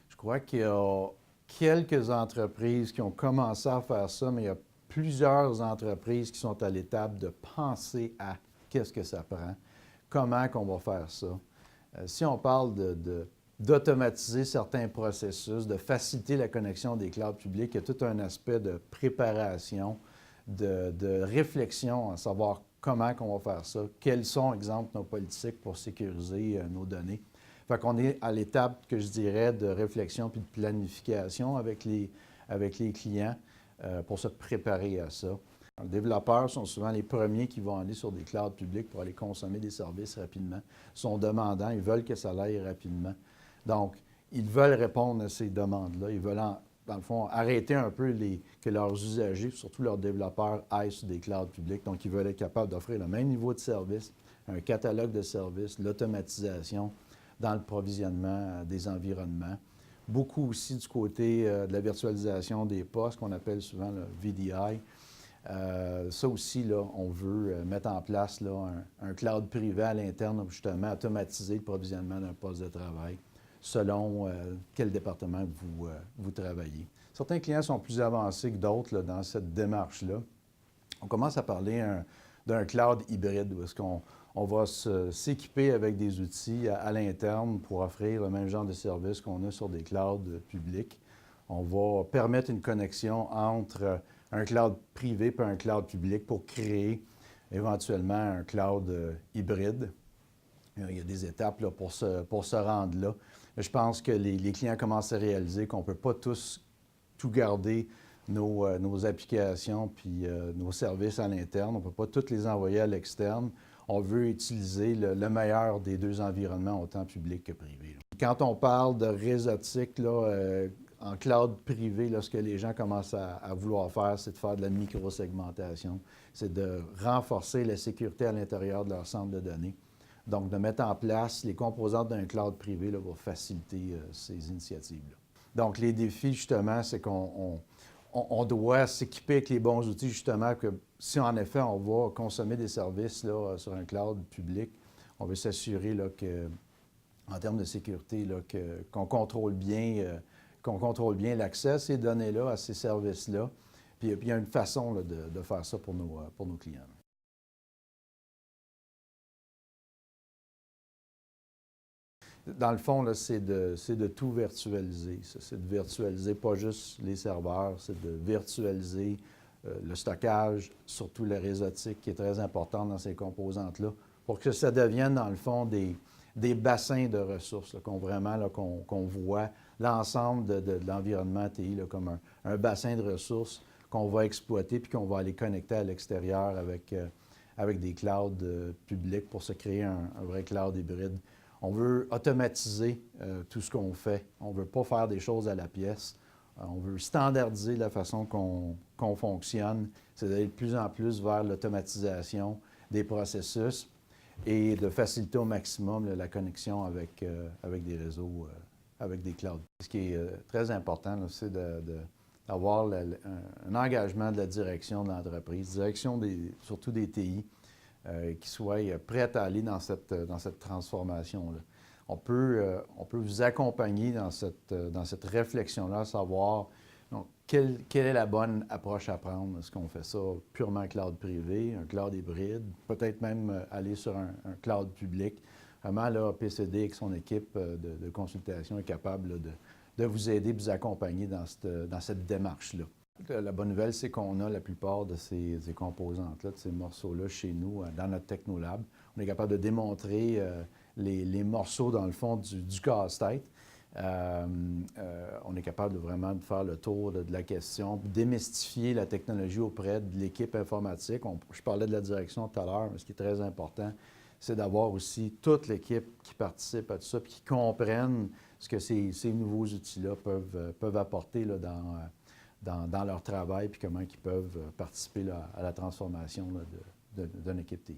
Je crois qu'il y a quelques entreprises qui ont commencé à faire ça, mais il y a plusieurs entreprises qui sont à l'étape de penser à qu'est-ce que ça prend, comment qu'on va faire ça. Si on parle d'automatiser certains processus, de faciliter la connexion des clouds publics, il y a tout un aspect de préparation, de réflexion à savoir comment qu'on va faire ça, quelles sont, exemple, nos politiques pour sécuriser nos données. Fait qu'on est à l'étape que je dirais de réflexion puis de planification avec les clients pour se préparer à ça. Les développeurs sont souvent les premiers qui vont aller sur des clouds publics pour aller consommer des services rapidement. Ils sont demandants, ils veulent que ça aille rapidement. Donc, ils veulent répondre à ces demandes-là. Ils veulent, dans le fond, arrêter un peu que leurs usagers, surtout leurs développeurs, aillent sur des clouds publics. Donc, ils veulent être capables d'offrir le même niveau de service, un catalogue de services, l'automatisation dans le provisionnement des environnements. Beaucoup aussi du côté de la virtualisation des postes, qu'on appelle souvent le VDI. Ça aussi, là, on veut mettre en place là, un cloud privé à l'interne pour justement automatiser le provisionnement d'un poste de travail selon quel département vous travaillez. Certains clients sont plus avancés que d'autres dans cette démarche-là. On commence à parler d'un cloud hybride où est-ce qu'on va s'équiper avec des outils à l'interne pour offrir le même genre de service qu'on a sur des clouds publics. On va permettre une connexion entre un cloud privé et un cloud public pour créer éventuellement un cloud hybride. Il y a des étapes là, pour se rendre là. Mais je pense que les clients commencent à réaliser qu'on ne peut pas tout garder nos applications puis nos services à l'interne. On ne peut pas tous les envoyer à l'externe. On veut utiliser le meilleur des deux environnements, autant public que privé. Quand on parle de réseautique, là, en cloud privé, là, ce que les gens commencent à vouloir faire, c'est de faire de la microsegmentation. C'est de renforcer la sécurité à l'intérieur de leur centre de données. Donc, de mettre en place les composantes d'un cloud privé là, pour faciliter ces initiatives-là. Donc, les défis, justement, c'est qu'on doit s'équiper avec les bons outils, justement, que si en effet on va consommer des services là, sur un cloud public, on veut s'assurer là, que, en termes de sécurité, là, qu'on contrôle bien l'accès à ces données-là, à ces services-là. Puis il y a une façon là, de faire ça pour nos clients. Dans le fond, c'est de tout virtualiser. C'est de virtualiser pas juste les serveurs, c'est de virtualiser le stockage, surtout le réseautique qui est très important dans ces composantes-là, pour que ça devienne, dans le fond, des bassins de ressources, qu'on voit l'ensemble de l'environnement TI là, comme un bassin de ressources qu'on va exploiter puis qu'on va aller connecter à l'extérieur avec des clouds publics pour se créer un vrai cloud hybride. On veut automatiser tout ce qu'on fait. On ne veut pas faire des choses à la pièce. On veut standardiser la façon qu'on fonctionne. C'est d'aller de plus en plus vers l'automatisation des processus et de faciliter au maximum la connexion avec des réseaux, avec des clouds. Ce qui est très important, c'est d'avoir un engagement de la direction de l'entreprise, direction surtout des TI, qui soient prêtes à aller dans cette transformation-là. On peut vous accompagner dans cette réflexion-là, savoir donc, quelle est la bonne approche à prendre. Est-ce qu'on fait ça purement cloud privé, un cloud hybride, peut-être même aller sur un cloud public. Vraiment, là, PCD avec son équipe de consultation est capable là, de vous aider, de vous accompagner dans cette démarche-là. La bonne nouvelle, c'est qu'on a la plupart de ces composantes-là, de ces morceaux-là chez nous, dans notre Technolab. On est capable de démontrer les morceaux, dans le fond, du casse-tête. On est capable vraiment de faire le tour de la question, démystifier la technologie auprès de l'équipe informatique. Je parlais de la direction tout à l'heure, mais ce qui est très important, c'est d'avoir aussi toute l'équipe qui participe à tout ça, puis qui comprennent ce que ces nouveaux outils-là peuvent apporter là, dans leur travail, puis comment ils peuvent participer là, à la transformation là, d'une équipe TI.